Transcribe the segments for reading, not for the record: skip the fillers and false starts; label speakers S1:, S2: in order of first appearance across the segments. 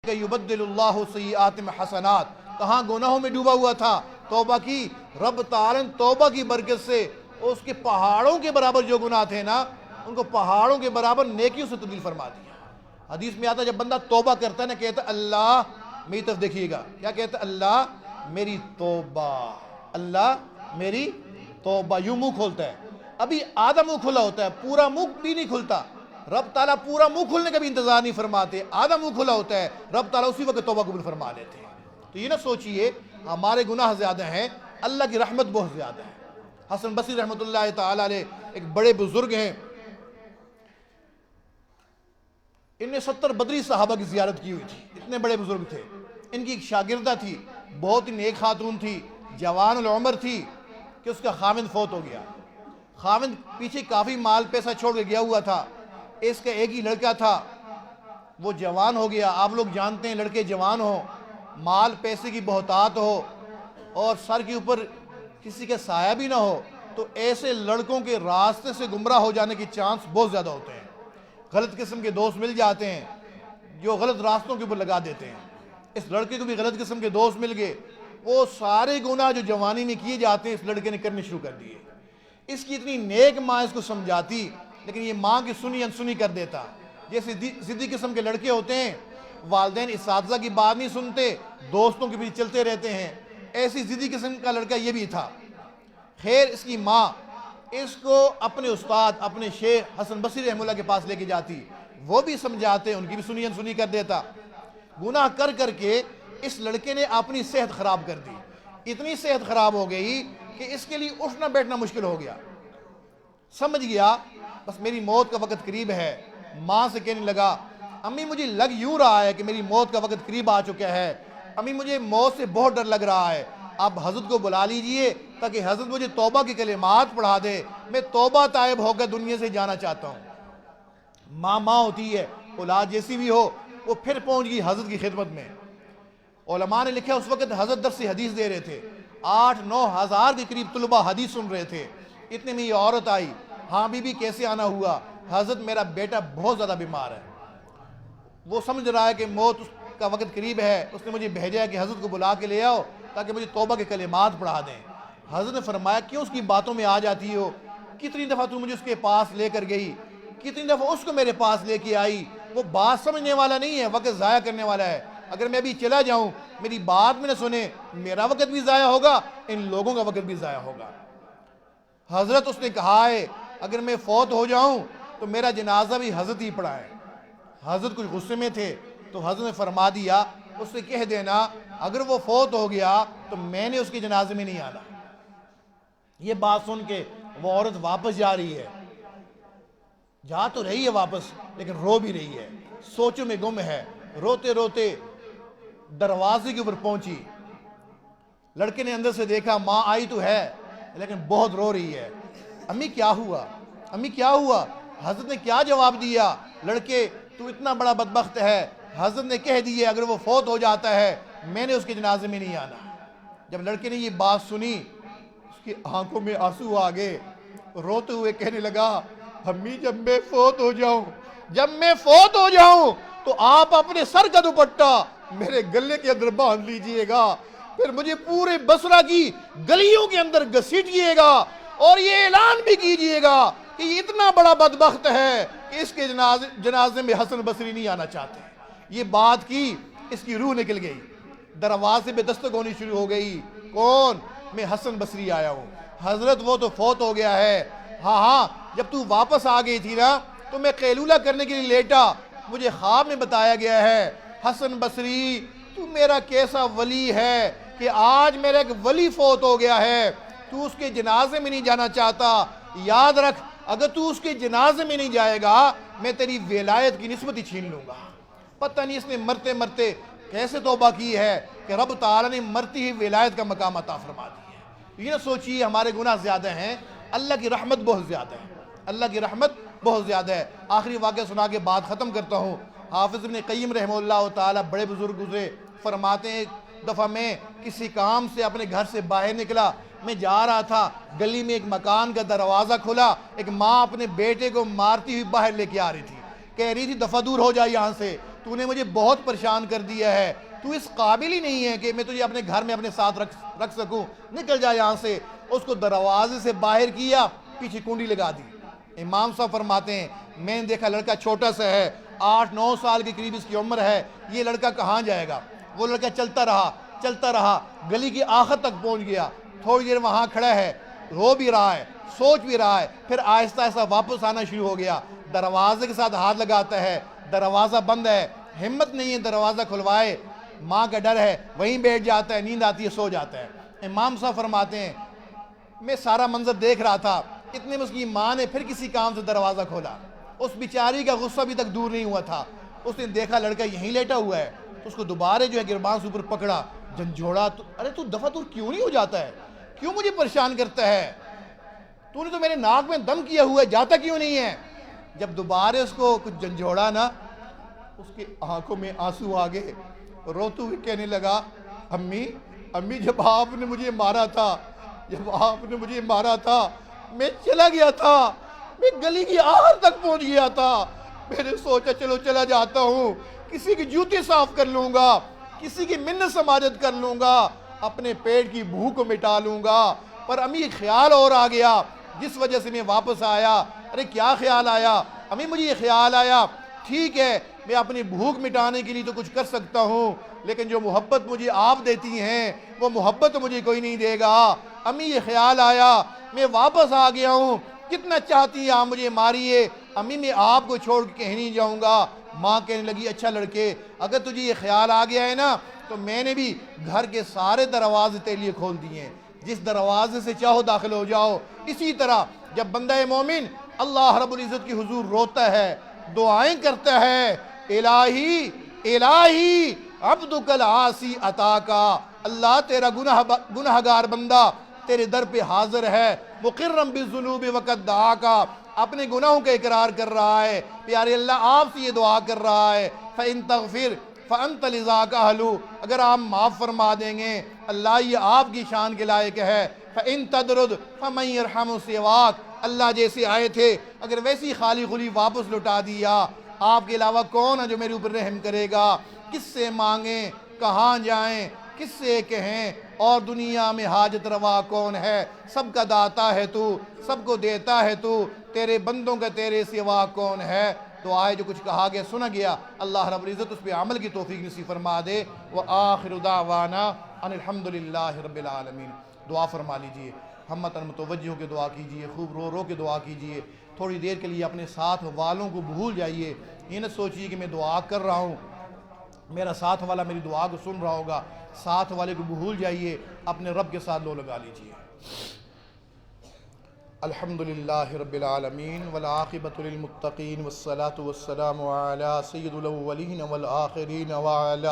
S1: کہ یبدل اللہ سیئات حسنات، کہاں گناہوں میں ڈوبا ہوا تھا، توبہ کی، رب تعالی نے توبہ کی برکت سے اس کے پہاڑوں کے برابر جو گناہ تھے نا، ان کو پہاڑوں کے برابر نیکیوں سے تبدیل فرما دیا۔ حدیث میں آتا ہے جب بندہ توبہ کرتا ہے نا، کہتا ہے اللہ میری طرف دیکھیے گا، کیا کہتا ہے؟ اللہ میری توبہ، اللہ میری توبہ، یوں منہ کھولتا ہے۔ ابھی آدھا منہ کھلا ہوتا ہے، پورا منہ بھی نہیں کھلتا۔ رب تعالیٰ پورا منہ کھلنے کا بھی انتظار نہیں فرماتے، آدھا منہ کھلا ہوتا ہے، رب تعالیٰ اسی وقت توبہ قبول فرما لیتے ہیں۔ تو یہ نہ سوچئے ہمارے گناہ زیادہ ہیں، اللہ کی رحمت بہت زیادہ ہے۔ حسن بصری رحمۃ اللہ تعالیٰ علیہ ایک بڑے بزرگ ہیں، ان نے 70 بدری صحابہ کی زیارت کی ہوئی تھی، اتنے بڑے بزرگ تھے۔ ان کی ایک شاگردہ تھی، بہت ہی نیک خاتون تھی، جوان العمر تھی، کہ اس کا خاوند فوت ہو گیا۔ خاوند پیچھے کافی مال پیسہ چھوڑ کے گیا ہوا تھا، اس کا ایک ہی لڑکا تھا، وہ جوان ہو گیا۔ آپ لوگ جانتے ہیں لڑکے جوان ہو، مال پیسے کی بہتات ہو اور سر کے اوپر کسی کا سایہ بھی نہ ہو، تو ایسے لڑکوں کے راستے سے گمراہ ہو جانے کی چانس بہت زیادہ ہوتے ہیں۔ غلط قسم کے دوست مل جاتے ہیں جو غلط راستوں کے اوپر لگا دیتے ہیں۔ اس لڑکے کو بھی غلط قسم کے دوست مل گئے، وہ سارے گناہ جو جوانی میں کیے جاتے ہیں اس لڑکے نے کرنے شروع کر دیے۔ اس کی اتنی نیک ماں اس کو سمجھاتی، لیکن یہ ماں کی سنی انسنی کر دیتا۔ جیسے ضدی قسم کے لڑکے ہوتے ہیں، والدین اساتذہ کی بات نہیں سنتے، دوستوں کے پیچھے چلتے رہتے ہیں، ایسی ضدی قسم کا لڑکا یہ بھی تھا۔ خیر اس کی ماں اس کو اپنے استاد، اپنے شیخ حسن بصری رحمہ اللہ کے پاس لے کے جاتی، وہ بھی سمجھاتے، ان کی بھی سنی انسنی کر دیتا۔ گناہ کر کر کے اس لڑکے نے اپنی صحت خراب کر دی، اتنی صحت خراب ہو گئی کہ اس کے لیے اٹھنا بیٹھنا مشکل ہو گیا۔ سمجھ گیا بس میری موت کا وقت قریب ہے، ماں سے کہنے لگا امی مجھے لگ یوں رہا ہے کہ میری موت کا وقت قریب آ چکا ہے، امی مجھے موت سے بہت ڈر لگ رہا ہے، آپ حضرت کو بلا لیجئے تاکہ حضرت مجھے توبہ کی کلمات پڑھا دے، میں توبہ تائب ہو کر دنیا سے جانا چاہتا ہوں۔ ماں ہوتی ہے، اولاد جیسی بھی ہو، وہ پھر پہنچ گئی حضرت کی خدمت میں۔ علماء نے لکھا اس وقت حضرت درس حدیث دے رہے تھے، 8-9 ہزار کے قریب طلبہ حدیث سن رہے تھے۔ اتنے میں یہ عورت آئی، ہاں بی بی کیسے آنا ہوا؟ حضرت میرا بیٹا بہت زیادہ بیمار ہے، وہ سمجھ رہا ہے کہ موت کا وقت قریب ہے، اس نے مجھے بھیجا ہے کہ حضرت کو بلا کے لے آؤ تاکہ مجھے توبہ کے کلمات پڑھا دیں۔ حضرت نے فرمایا کیوں اس کی باتوں میں آ جاتی ہو؟ کتنی دفعہ تو مجھے اس کے پاس لے کر گئی، کتنی دفعہ اس کو میرے پاس لے کے آئی، وہ بات سمجھنے والا نہیں ہے، وقت ضائع کرنے والا ہے۔ اگر میں ابھی چلا جاؤں، میری بات میں نہ سنے، میرا وقت بھی ضائع ہوگا، ان لوگوں کا وقت بھی ضائع ہوگا۔ حضرت اس نے کہا ہے اگر میں فوت ہو جاؤں تو میرا جنازہ بھی حضرت ہی پڑھائے۔ حضرت کچھ غصے میں تھے تو حضرت نے فرما دیا اس سے کہہ دینا اگر وہ فوت ہو گیا تو میں نے اس کے جنازے میں نہیں آنا۔ یہ بات سن کے وہ عورت واپس جا رہی ہے، جا تو رہی ہے واپس لیکن رو بھی رہی ہے، سوچوں میں گم ہے، روتے روتے دروازے کے اوپر پہنچی۔ لڑکے نے اندر سے دیکھا ماں آئی تو ہے لیکن بہت رو رہی ہے۔ امی کیا ہوا؟ امی کیا ہوا؟ حضرت نے کیا جواب دیا؟ لڑکے تو اتنا بڑا بدبخت ہے، حضرت نے کہہ دیے اگر وہ فوت ہو جاتا ہے میں نے اس کے جنازے میں نہیں آنا۔ جب لڑکے نے یہ بات سنی اس کی آنکھوں میں آنسو آ گئے، روتے ہوئے کہنے لگا امی جب میں فوت ہو جاؤں تو آپ اپنے سر کا دوپٹہ میرے گلے کے اندر باندھ لیجئے گا، پھر مجھے پورے بصرہ کی گلیوں کے اندر گھسیٹئے گا اور یہ اعلان بھی کیجئے گا کہ یہ اتنا بڑا بدبخت ہے کہ اس کے جنازے میں حسن بصری نہیں آنا چاہتے۔ یہ بات کی، اس کی روح نکل گئی، دروازے پہ دستک ہونی شروع ہو گئی، کون؟ میں حسن بصری آیا ہوں۔ حضرت وہ تو فوت ہو گیا ہے، ہاں جب تو واپس آ گئی تھی نا تو میں قیلولہ کرنے کے لیے لیٹا، مجھے خواب میں بتایا گیا ہے حسن بصری تو میرا کیسا ولی ہے کہ آج میرا ایک ولی فوت ہو گیا ہے، تو اس کے جنازے میں نہیں جانا چاہتا، یاد رکھ اگر تو اس کے جنازے میں نہیں جائے گا میں تیری ولایت کی نسبت ہی چھین لوں گا۔ پتہ نہیں اس نے مرتے مرتے کیسے توبہ کی ہے کہ رب تعالیٰ نے مرتی ہی ولایت کا مقام عطا فرما دی ہے۔ یہ نہ سوچیے ہمارے گناہ زیادہ ہیں، اللہ کی رحمت بہت زیادہ ہے، اللہ کی رحمت بہت زیادہ ہے۔ آخری واقعہ سنا کے بات ختم کرتا ہوں۔ حافظ ابن قیم رحمہ اللہ تعالیٰ بڑے بزرگ گزرے، فرماتے ہیں ایک دفعہ میں کسی کام سے اپنے گھر سے باہر نکلا، میں جا رہا تھا، گلی میں ایک مکان کا دروازہ کھلا، ایک ماں اپنے بیٹے کو مارتی ہوئی باہر لے کے آ رہی تھی، کہہ رہی تھی دفع دور ہو جائے یہاں سے، تو نے مجھے بہت پریشان کر دیا ہے، تو اس قابل ہی نہیں ہے کہ میں تجھے اپنے گھر میں اپنے ساتھ رکھ سکوں، نکل جا یہاں سے۔ اس کو دروازے سے باہر کیا، پیچھے کنڈی لگا دی۔ امام صاحب فرماتے ہیں میں نے دیکھا لڑکا چھوٹا سا ہے، 8-9 سال کے قریب اس کی عمر ہے، یہ لڑکا کہاں جائے گا؟ وہ لڑکا چلتا رہا، گلی کی آخر تک پہنچ گیا، تھوڑی دیر وہاں کھڑا ہے، رو بھی رہا ہے، سوچ بھی رہا ہے، پھر آہستہ آہستہ واپس آنا شروع ہو گیا۔ دروازے کے ساتھ ہاتھ لگاتا ہے، دروازہ بند ہے، ہمت نہیں ہے دروازہ کھلوائے، ماں کا ڈر ہے، وہیں بیٹھ جاتا ہے، نیند آتی ہے، سو جاتا ہے۔ امام صاحب فرماتے ہیں میں سارا منظر دیکھ رہا تھا، اتنے میں اس کی ماں نے پھر کسی کام سے دروازہ کھولا۔ اس بیچاری کا غصہ ابھی تک دور نہیں ہوا تھا، اس نے دیکھا لڑکا یہیں لیٹا ہوا ہے، تو اس کو دوبارہ جو ہے گربان سے اوپر پکڑا، جھنجھوڑا، ارے تو دفعہ دور کیوں نہیں ہو جاتا ہے؟ کیوں مجھے پریشان کرتا ہے؟ تو نے تو میرے ناک میں دم کیا ہوا ہے، جاتا کیوں نہیں ہے؟ جب دوبارہ اس کو کچھ جھنجھوڑا نا، اس کی آنکھوں میں آنسو آ گئے، روتے ہوئے کہنے لگا امی جب آپ نے مجھے مارا تھا میں چلا گیا تھا، میں گلی کی آخر تک پہنچ گیا تھا، میں نے سوچا چلو چلا جاتا ہوں، کسی کی جوتے صاف کر لوں گا، کسی کی منت سماجت کر لوں گا، اپنے پیٹ کی بھوک کو مٹا لوں گا، پر امی ایک خیال اور آ گیا جس وجہ سے میں واپس آیا۔ ارے کیا خیال آیا؟ امی مجھے یہ خیال آیا ٹھیک ہے میں اپنی بھوک مٹانے کے لیے تو کچھ کر سکتا ہوں، لیکن جو محبت مجھے آپ دیتی ہیں وہ محبت مجھے کوئی نہیں دے گا۔ امی یہ خیال آیا، میں واپس آ گیا ہوں، کتنا چاہتی ہیں آپ مجھے ماریے، امی میں آپ کو چھوڑ کے کہیں نہیں جاؤں گا۔ ماں کہنے لگی اچھا لڑکے اگر تجھے یہ خیال آ گیا ہے نا تو میں نے بھی گھر کے سارے دروازے تیرے لیے کھول دیے ہیں، جس دروازے سے چاہو داخل ہو جاؤ۔ اسی طرح جب بندہ مومن اللہ رب العزت کی حضور روتا ہے، دعائیں کرتا ہے، الہی عبدک العاصی عطاکا، اللہ تیرا گناہگار بندہ تیرے در پہ حاضر ہے، مقرم بالذنوب وقد دعاکا، اپنے گناہوں کا اقرار کر رہا ہے، پیارے اللہ آپ سے یہ دعا کر رہا ہے، فَإِن تَغْفِرْ فَأَنْتَ لِذَاكَ أَهْلُ، اگر آپ معاف فرما دیں گے اللہ یہ آپ کی شان کے لائق ہے، فَإِن تَدْرُدْ فَمَنْ يَرْحَمُ سِوَاكَ، اللہ جیسے آئے تھے اگر ویسی خالی خلی واپس لٹا دیا، آپ کے علاوہ کون ہے جو میرے اوپر رحم کرے گا؟ کس سے مانگیں، کہاں جائیں، کس سے کہیں، اور دنیا میں حاجت روا کون ہے؟ سب کا داتا ہے تو، سب کو دیتا ہے تو، تیرے بندوں کا تیرے سوا کون ہے؟ دعائے جو کچھ کہا گیا سنا گیا، اللہ رب العزت اس پہ عمل کی توفیق نصیب فرما دے۔ وآخر دعوانا ان الحمدللہ رب العالمین۔ دعا فرما لیجئے، ہمتاً متوجہ ہو کے دعا کیجئے، خوب رو رو کے دعا کیجئے، تھوڑی دیر کے لیے اپنے ساتھ والوں کو بھول جائیے، یہ نہ سوچیے کہ میں دعا کر رہا ہوں میرا ساتھ والا میری دعا کو سن رہا ہوگا، ساتھ والے کو بھول جائیے، اپنے رب کے ساتھ لو لگا لیجئے۔ الحمدللہ رب العالمین والعاقبۃ للمتقین والصلاة والسلام علی سید الاولین والآخرین وعلی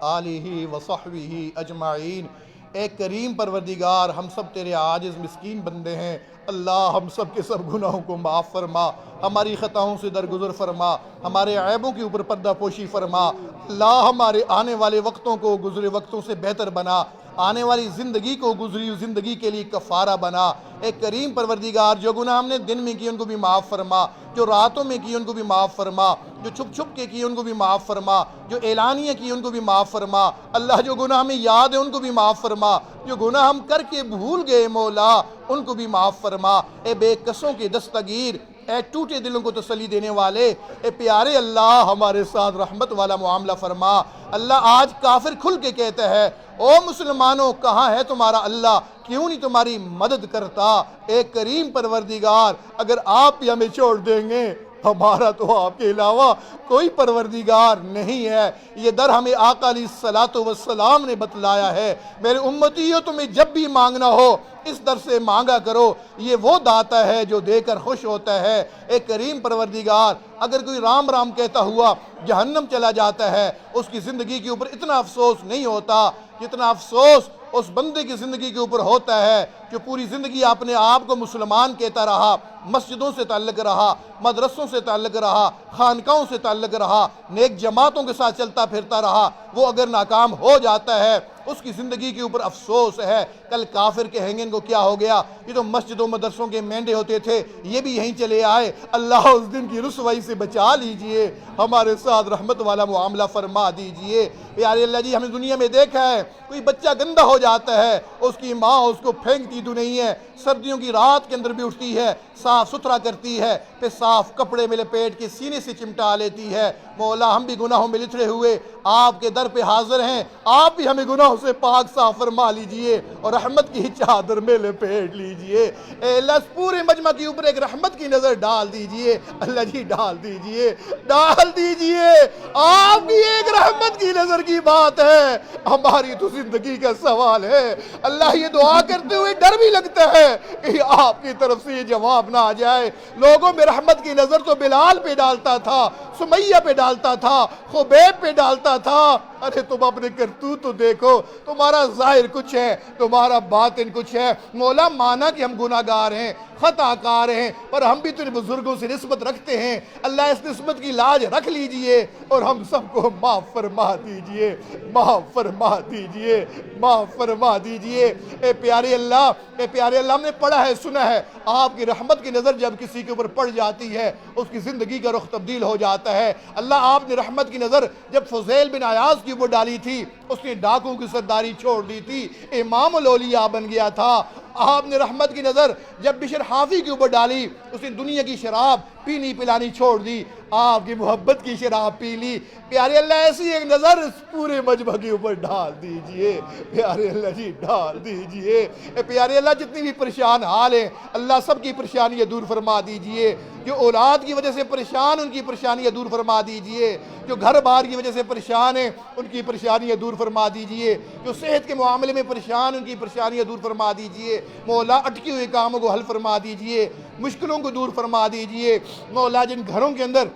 S1: آلہ وصحبہ اجمعین۔ اے کریم پروردگار ہم سب تیرے عاجز مسکین بندے ہیں، اللہ ہم سب کے سب گناہوں کو معاف فرما، ہماری خطاؤں سے درگزر فرما، ہمارے عیبوں کے اوپر پردہ پوشی فرما، اللہ ہمارے آنے والے وقتوں کو گزرے وقتوں سے بہتر بنا، آنے والی زندگی کو گزری زندگی کے لیے کفارہ بنا۔ اے کریم پروردگار جو گناہ ہم نے دن میں کیے ان کو بھی معاف فرما، جو راتوں میں کیے ان کو بھی معاف فرما، جو چھپ چھپ کے کیے ان کو بھی معاف فرما، جو اعلانیہ کیے ان کو بھی معاف فرما، اللہ جو گناہ ہمیں یاد ہے ان کو بھی معاف فرما، جو گناہ ہم کر کے بھول گئے مولا ان کو بھی معاف فرما۔ اے بے کسوں کے دستگیر، اے ٹوٹے دلوں کو تسلی دینے والے، اے پیارے اللہ ہمارے ساتھ رحمت والا معاملہ فرما۔ اللہ آج کافر کھل کے کہتا ہے او مسلمانوں کہاں ہے تمہارا اللہ، کیوں نہیں تمہاری مدد کرتا؟ اے کریم پروردگار اگر آپ ہی ہمیں چھوڑ دیں گے ہمارا تو آپ کے علاوہ کوئی پروردگار نہیں ہے۔ یہ در ہمیں آقا علیہ الصلوۃ والسلام نے بتلایا ہے، میرے امتیوں تمہیں جب بھی مانگنا ہو اس در سے مانگا کرو، یہ وہ داتا ہے جو دے کر خوش ہوتا ہے۔ اے کریم پروردگار اگر کوئی رام رام کہتا ہوا جہنم چلا جاتا ہے اس کی زندگی کے اوپر اتنا افسوس نہیں ہوتا جتنا افسوس اس بندے کی زندگی کے اوپر ہوتا ہے جو پوری زندگی اپنے آپ کو مسلمان کہتا رہا، مسجدوں سے تعلق رہا، مدرسوں سے تعلق رہا، خانقاہوں سے تعلق رہا، نیک جماعتوں کے ساتھ چلتا پھرتا رہا، وہ اگر ناکام ہو جاتا ہے اس کی زندگی کے اوپر افسوس ہے، کل کافر کہیں گے ان کو کیا ہو گیا، یہ تو مسجدوں مدرسوں کے مینڈے ہوتے تھے، یہ بھی یہیں چلے آئے۔ اللہ اس دن کی رسوائی سے بچا لیجئے، ہمارے ساتھ رحمت والا معاملہ فرما دیجئے۔ پیارے اللہ جی، ہم نے دنیا میں دیکھا ہے کوئی بچہ گندا ہو جاتا ہے، اس کی ماں اس کو پھینکتی تو نہیں ہے، سردیوں کی رات کے اندر بھی اٹھتی ہے، صاف ستھرا کرتی ہے، پھر صاف کپڑے میں لپیٹ کے سینے سے چمٹا لیتی ہے۔ مولا ہم بھی گناہوں میں لتھڑے ہوئے آپ کے در پہ حاضر ہیں، آپ بھی ہمیں گناہوں سے پاک صاف فرما لیجئے اور رحمت کی چادر میں لپیٹ لیجئے۔ اے اللہ اس پورے مجمع کے اوپر ایک رحمت کی نظر ڈال دیجئے، اللہ جی ڈال دیجئے، ڈال دیجئے۔ آپ کی ایک رحمت کی نظر کی بات ہے، ہماری تو زندگی کا سوال ہے۔ اللہ یہ دعا کرتے ہوئے ڈر بھی لگتا ہے کہ آپ کی طرف سے یہ جواب نہ آ جائے۔ لوگوں میں رحمت کی نظر تو بلال پہ ڈالتا تھا، سمیہ پہ ڈالتا تھا، خبیب پہ ڈالتا تھا، ارے تم اپنے کرتوت تو دیکھو، تمہارا ظاہر کچھ ہے، تمہارا باطن کچھ ہے۔ مولا مانا کہ ہم گناہگار ہیں، خطا کار ہیں، پر ہم بھی تیرے بزرگوں سے نسبت رکھتے ہیں۔ اللہ اس نسبت کی لاج رکھ لیجئے اور ہم سب کو معاف فرما دیجئے، معاف فرما دیجئے، معاف فرما دیجئے۔ اے پیارے اللہ، اے پیارے اللہ، ہم نے پڑھا ہے، سنا ہے، آپ کی رحمت کی نظر جب کسی کے اوپر پڑ جاتی ہے اس کی زندگی کا رخ تبدیل ہو جاتا ہے۔ اللہ آپ نے رحمت کی نظر جب فضیل بن عیاض کی اوپر ڈالی تھی، اس نے ڈاکوں کی سرداری چھوڑ دی تھی، امام الاولیاء بن گیا تھا۔ آپ نے رحمت کی نظر جب بشر حافی کے اوپر ڈالی، اس نے دنیا کی شراب پینی پلانی چھوڑ دی، آپ کی محبت کی شراب پی لی۔ پیارے اللہ ایسی ایک نظر اس پورے مجمع کے اوپر ڈال دیجئے، پیارے اللہ جی ڈال دیجئے۔ اے پیارے اللہ جتنی بھی پریشان حال ہیں اللہ سب کی پریشانیاں دور فرما دیجئے، جو اولاد کی وجہ سے پریشان ان کی پریشانیاں دور فرما دیجئے، جو گھر بار کی وجہ سے پریشان ہیں ان کی پریشانیاں دور فرما دیجئے، جو صحت کے معاملے میں پریشان ان کی پریشانیاں دور فرما دیجئے۔ مولا اٹکی ہوئے کاموں کو حل فرما دیجئے، مشکلوں کو دور فرما دیجئے۔ مولا جن گھروں کے اندر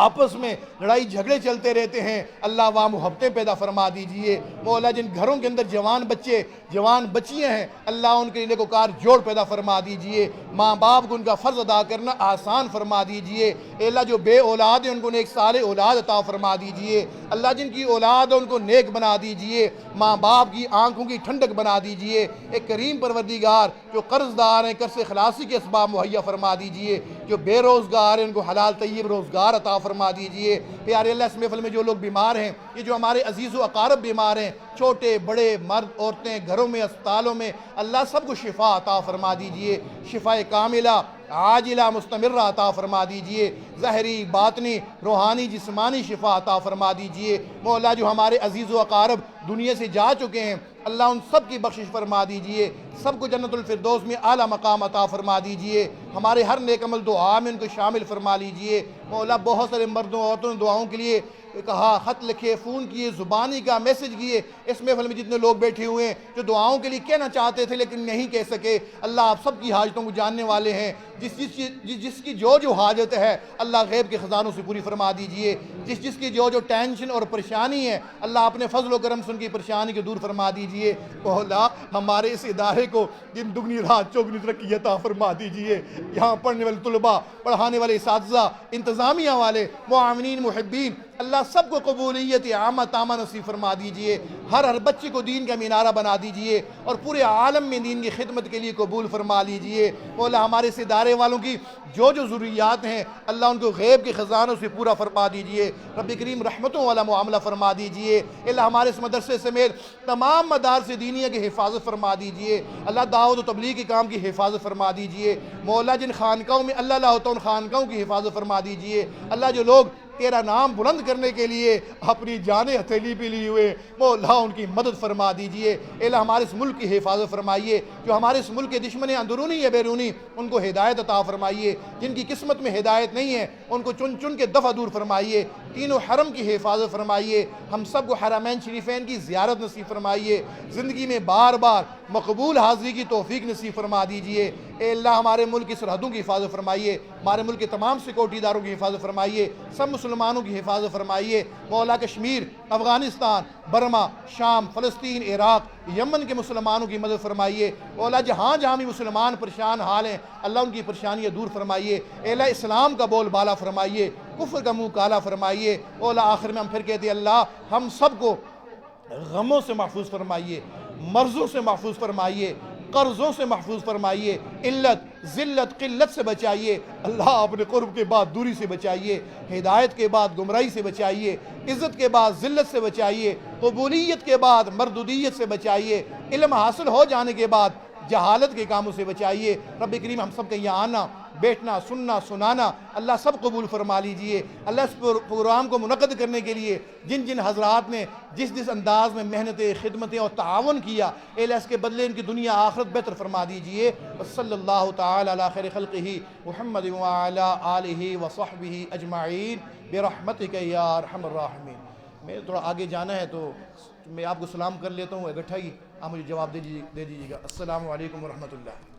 S1: آپس میں لڑائی جھگڑے چلتے رہتے ہیں اللہ وہاں محبتیں پیدا فرما دیجئے۔ مولا جن گھروں کے اندر جوان بچے جوان بچیاں ہیں اللہ ان کے لیے نیکوکار جوڑ پیدا فرما دیجئے، ماں باپ کو ان کا فرض ادا کرنا آسان فرما دیجئے۔ اے اللہ جو بے اولاد ہیں ان کو نیک صالح اولاد عطا فرما دیجئے، اللہ جن کی اولاد ہے ان کو نیک بنا دیجئے، ماں باپ کی آنکھوں کی ٹھنڈک بنا دیجئے۔ ایک کریم پروردگار جو قرض دار ہیں قرض خلاصی کے اسباب مہیا فرما دیجئے، جو بے روزگار ہیں ان کو حلال طیب روزگار عطا فرما دیجئے۔ پیارے اللہ اس محفل میں جو لوگ بیمار ہیں، یہ جو ہمارے عزیز و اقارب بیمار ہیں، چھوٹے بڑے مرد عورتیں گھروں میں اسپتالوں میں، اللہ سب کو شفا عطا فرما دیجئے، شفا کاملہ عاجلہ مستمرہ عطا فرما دیجئے، ظاہری باطنی روحانی جسمانی شفا عطا فرما دیجئے۔ مولا جو ہمارے عزیز و اقارب دنیا سے جا چکے ہیں اللہ ان سب کی بخشش فرما دیجئے، سب کو جنت الفردوس میں اعلیٰ مقام عطا فرما دیجئے، ہمارے ہر نیک عمل دعا میں ان کو شامل فرما لیجئے۔ مولا بہت سارے مردوں عورتوں نے دعاؤں کے لیے کہا، خط لکھے، فون کیے، زبانی کا میسج کیے، اس محفل میں جتنے لوگ بیٹھے ہوئے ہیں جو دعاؤں کے لیے کہنا چاہتے تھے لیکن نہیں کہہ سکے، اللہ آپ سب کی حاجتوں کو جاننے والے ہیں، جس کی جو حاجت ہے اللہ غیب کے خزانوں سے پوری فرما دیجئے، جس کی جو ٹینشن اور پریشانی ہے اللہ اپنے فضل و کرم سے ان کی پریشانی کو دور فرما دیجئے۔ مولا ہمارے اس ادارے کو دن دگنی رات چوگنی ترقی عطا فرما دیجئے، یہاں پڑھنے والے طلباء، پڑھانے والے اساتذہ، انتظامیہ والے، معاونین، محبین، اللہ سب کو قبولیت عامہ تامہ نصیب فرما دیجئے، ہر بچے کو دین کا مینارہ بنا دیجئے اور پورے عالم میں دین کی خدمت کے لیے قبول فرما لیجئے۔ مولا ہمارے اس ادارے والوں کی جو ضروریات ہیں اللہ ان کو غیب کے خزانوں سے پورا فرما دیجئے، رب کریم رحمتوں والا معاملہ فرما دیجئے۔ اللہ ہمارے اس مدرسے سمیت تمام مدارس دینیہ کی حفاظت فرما دیجئے، اللہ دعوت و تبلیغ کے کام کی حفاظت فرما دیجئے۔ مولا جن خانقاہوں میں اللہ لاتا ان خانقاہوں کی حفاظت فرما دیجئے، اللہ جو لوگ تیرا نام بلند کرنے کے لیے اپنی جانیں ہتھیلی پہ لیے ہوئے مولا ان کی مدد فرما دیجئے۔ اللہ ہمارے اس ملک کی حفاظت فرمائیے، جو ہمارے اس ملک کے دشمن ہیں اندرونی یا بیرونی ان کو ہدایت عطا فرمائیے، جن کی قسمت میں ہدایت نہیں ہے ان کو چن چن کے دفع دور فرمائیے، تینوں حرم کی حفاظت فرمائیے، ہم سب کو حرمین شریفین کی زیارت نصیب فرمائیے، زندگی میں بار بار مقبول حاضری کی توفیق نصیب فرما دیجئے۔ اے اللہ ہمارے ملک کی سرحدوں کی حفاظت فرمائیے، ہمارے ملک کے تمام سیکورٹی اداروں کی حفاظت فرمائیے، سب مسلمانوں کی حفاظت فرمائیے۔ مولا کشمیر، افغانستان، برما، شام، فلسطین، عراق، یمن کے مسلمانوں کی مدد فرمائیے۔ مولا جہاں جہاں بھی مسلمان پریشان حال ہیں اللہ ان کی پریشانیاں دور فرمائیے۔ اے اللہ اسلام کا بول بالا فرمائیے، کفر کا منہ کالا فرمائیے۔ اولا آخر میں ہم پھر کہتے ہیں اللہ ہم سب کو غموں سے محفوظ فرمائیے، مرضوں سے محفوظ فرمائیے، قرضوں سے محفوظ فرمائیے، علت ذلت قلت سے بچائیے، اللہ اپنے قرب کے بعد دوری سے بچائیے، ہدایت کے بعد گمراہی سے بچائیے، عزت کے بعد ذلت سے بچائیے، قبولیت کے بعد مردودیت سے بچائیے، علم حاصل ہو جانے کے بعد جہالت کے کاموں سے بچائیے۔ رب کریم ہم سب کے یہاں آنا، بیٹھنا، سننا، سنانا اللہ سب قبول فرما لیجئے۔ اللہ اس پروگرام کو منعقد کرنے کے لیے جن جن حضرات نے جس جس انداز میں محنتیں، خدمتیں اور تعاون کیا، اے اللہ اس کے بدلے ان کی دنیا آخرت بہتر فرما دیجئے۔ صلی اللہ تعالی علی خیر خلقہ محمد وعلی آلہ وصحبہ اجمعین برحمتک یا ارحم الراحمین۔ میں تھوڑا آگے جانا ہے تو میں آپ کو سلام کر لیتا ہوں، اکٹھا ہی آپ مجھے جواب دے دیجیے گا۔ السلام علیکم ورحمۃ اللہ۔